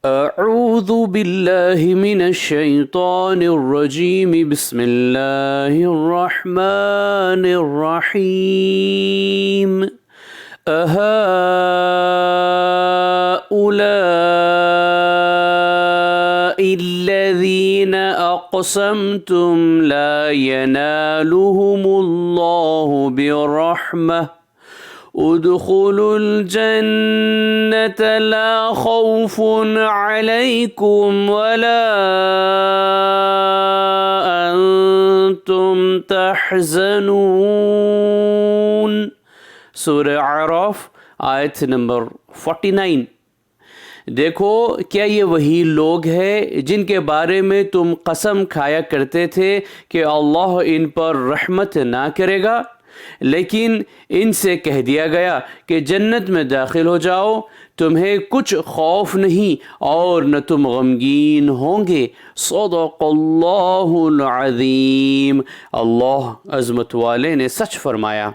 अऊज़ु बिल्लाहि मिनश शैतानिर रजीम बिस्मिल्लाहिर रहमानिर रहीम अहाउलाइल्लज़ीना अक़समतुम ला यनालुहुमुल्लाहु बिरहमह उद्खुलुल जन्नत ला खौफुन अलैकुम वला अंतुम तहज़नून। सूरह आराफ आयत नंबर 49। देखो, क्या ये वही लोग हैं जिनके बारे में तुम कसम खाया करते थे कि अल्लाह इन पर रहमत ना करेगा, लेकिन इनसे कह दिया गया कि जन्नत में दाखिल हो जाओ, तुम्हें कुछ खौफ नहीं और न तुम गमगीन होंगे। सदक़ल्लाहुल अज़ीम। अल्लाह अज़मत वाले ने सच फरमाया।